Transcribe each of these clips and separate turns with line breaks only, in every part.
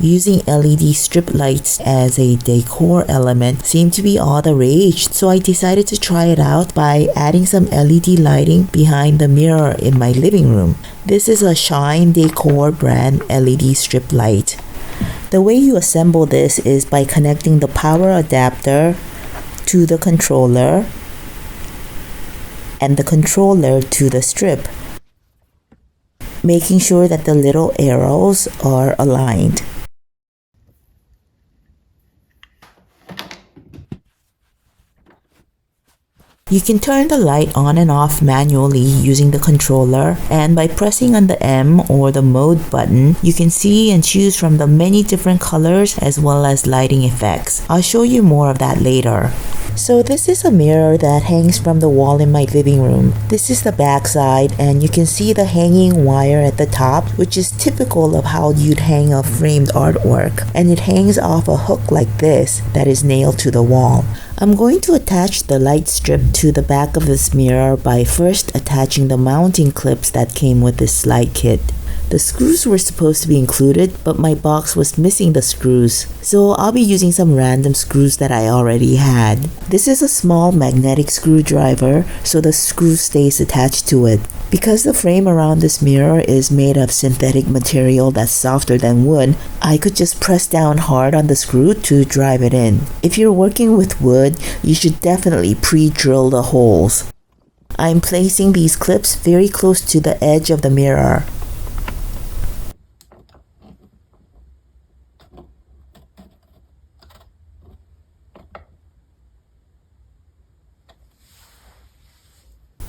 Using LED strip lights as a decor element seemed to be all the rage, so I decided to try it out by adding some LED lighting behind the mirror in my living room. This is a Shine Décor brand LED strip light. The way you assemble this is by connecting the power adapter to the controller and the controller to the strip, making sure that the little arrows are aligned. You can turn the light on and off manually using the controller, and by pressing on the M or the mode button, you can see and choose from the many different colors as well as lighting effects. I'll show you more of that later. So this is a mirror that hangs from the wall in my living room. This is the back side, and you can see the hanging wire at the top, which is typical of how you'd hang a framed artwork, and it hangs off a hook like this that is nailed to the wall. I'm going to attach the light strip to the back of this mirror by first attaching the mounting clips that came with this slide kit. The screws were supposed to be included, but my box was missing the screws, so I'll be using some random screws that I already had. This is a small magnetic screwdriver, so the screw stays attached to it. Because the frame around this mirror is made of synthetic material that's softer than wood, I could just press down hard on the screw to drive it in. If you're working with wood, you should definitely pre-drill the holes. I'm placing these clips very close to the edge of the mirror.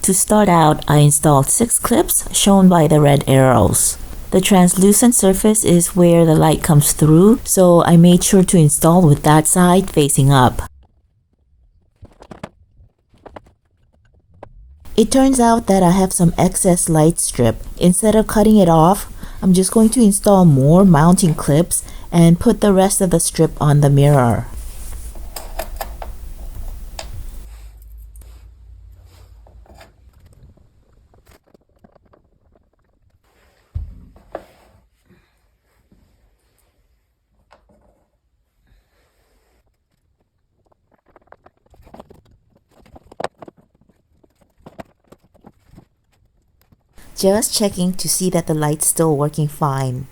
To start out, I installed 6 clips shown by the red arrows. The translucent surface is where the light comes through, so I made sure to install with that side facing up. It turns out that I have some excess light strip. Instead of cutting it off, I'm just going to install more mounting clips and put the rest of the strip on the mirror. Just checking to see that the light's still working fine.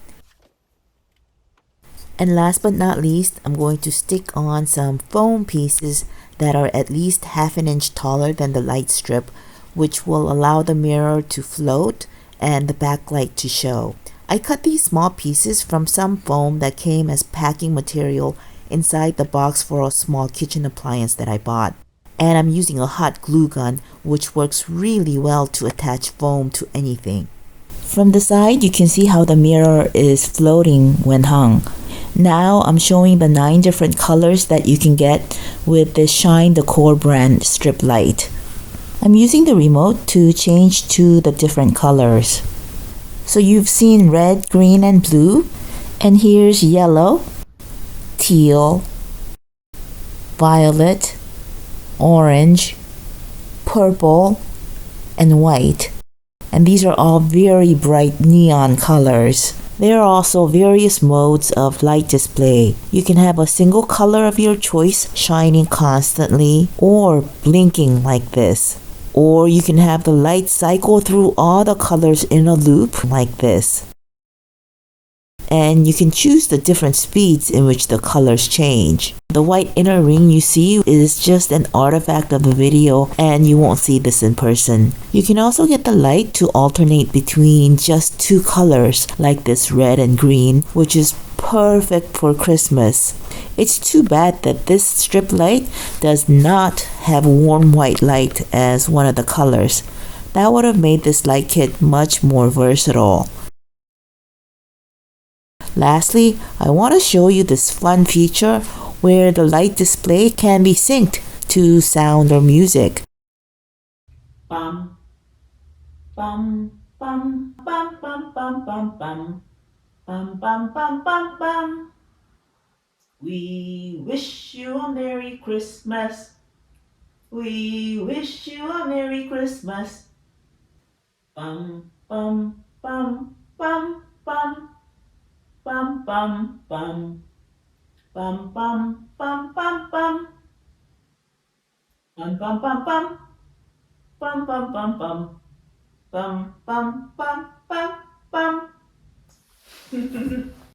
And last but not least, I'm going to stick on some foam pieces that are at least half an inch taller than the light strip, which will allow the mirror to float and the backlight to show. I cut these small pieces from some foam that came as packing material inside the box for a small kitchen appliance that I bought. And I'm using a hot glue gun, which works really well to attach foam to anything. From the side, you can see how the mirror is floating when hung. Now I'm showing the 9 different colors that you can get with this Shine Décor brand strip light. I'm using the remote to change to the different colors. So you've seen red, green, and blue, and here's yellow, teal, violet, orange, purple, and white. And these are all very bright neon colors. There are also various modes of light display. You can have a single color of your choice shining constantly or blinking like this. Or you can have the light cycle through all the colors in a loop like this. And you can choose the different speeds in which the colors change. The white inner ring you see is just an artifact of the video, and you won't see this in person. You can also get the light to alternate between just 2 colors like this red and green, which is perfect for Christmas. It's too bad that this strip light does not have warm white light as one of the colors. That would have made this light kit much more versatile. Lastly, I want to show you this fun feature where the light display can be synced to sound or music. Bum, bum, bum, bum, bum, bum, bum, bum, bum, bum, bum, bum, bum. We wish you a Merry Christmas. We wish you a Merry Christmas. Bum, bum, bum, bum, bum.
Bum bum bum. Bum bum bum bum bum. Bum bum bum bum. Bum bum bum bum. Bum bum bum bum bum.